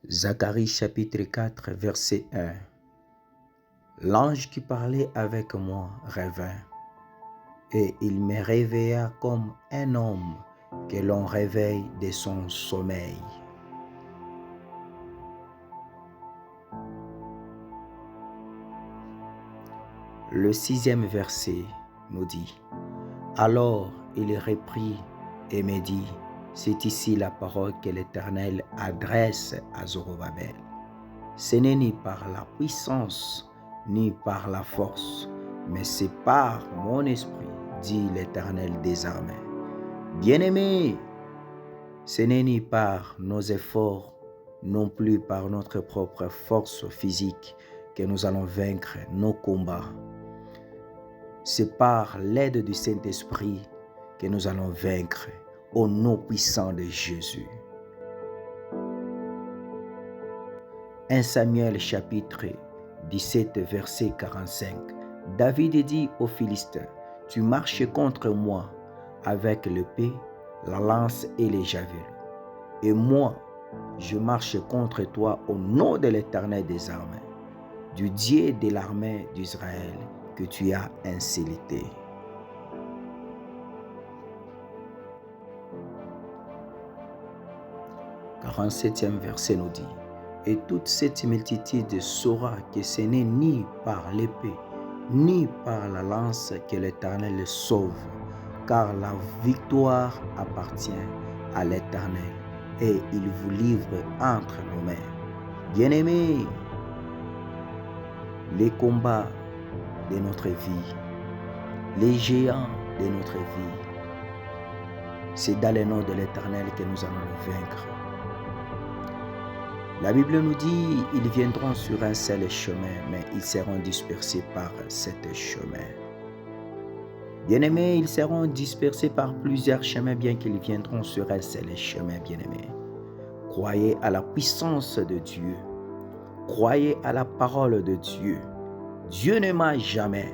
Zacharie chapitre 4 verset 1. L'ange qui parlait avec moi revint, et il me réveilla comme un homme que l'on réveille de son sommeil. Le 6e verset nous dit: Alors il reprit et me dit, c'est ici la parole que l'Éternel adresse à Zorobabel. Ce n'est ni par la puissance, ni par la force, mais c'est par mon esprit, dit l'Éternel des armées. Bien-aimés, ce n'est ni par nos efforts, non plus par notre propre force physique que nous allons vaincre nos combats. C'est par l'aide du Saint-Esprit que nous allons vaincre au nom puissant de Jésus. 1 Samuel chapitre 17 verset 45. David dit aux Philistins, tu marches contre moi avec l'épée, la lance et les javelots. Et moi, je marche contre toi au nom de l'Éternel des armées, du Dieu de l'armée d'Israël que tu as insulté. Le 47e verset nous dit, et toute cette multitude saura que ce n'est ni par l'épée, ni par la lance que l'Éternel sauve, car la victoire appartient à l'Éternel, et il vous livre entre nos mains. Bien-aimés, les combats de notre vie, les géants de notre vie, c'est dans le nom de l'Éternel que nous allons le vaincre. La Bible nous dit, ils viendront sur un seul chemin, mais ils seront dispersés par cet chemin. Bien-aimés, ils seront dispersés par plusieurs chemins, bien qu'ils viendront sur un seul chemin, bien-aimés. Croyez à la puissance de Dieu. Croyez à la parole de Dieu. Dieu ne ment jamais.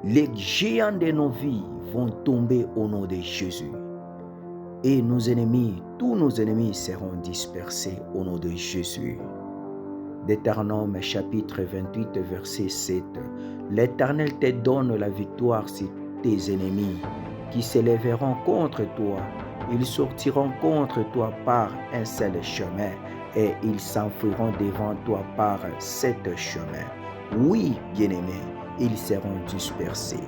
Les géants de nos vies vont tomber au nom de Jésus. Et nos ennemis, tous nos ennemis seront dispersés au nom de Jésus. Deutéronome chapitre 28 verset 7. L'Éternel te donne la victoire sur tes ennemis qui s'élèveront contre toi. Ils sortiront contre toi par un seul chemin et ils s'enfuiront devant toi par sept chemins. Oui, bien-aimés, ils seront dispersés.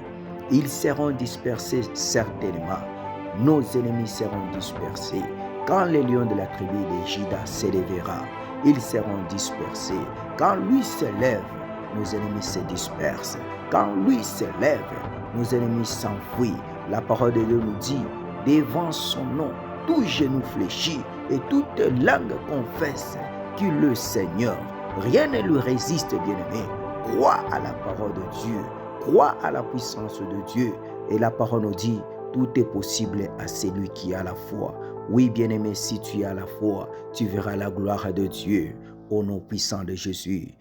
Ils seront dispersés certainement. Nos ennemis seront dispersés. Quand le lion de la tribu de Juda s'élèvera, ils seront dispersés. Quand lui se lève, nos ennemis se dispersent. Quand lui se lève, nos ennemis s'enfuient. La parole de Dieu nous dit, devant son nom, tout genou fléchit et toute langue confesse qu'il est le Seigneur. Rien ne lui résiste, bien-aimé. Crois à la parole de Dieu. Crois à la puissance de Dieu. Et la parole nous dit, tout est possible à celui qui a la foi. Oui, bien-aimé, si tu as la foi, tu verras la gloire de Dieu au nom puissant de Jésus.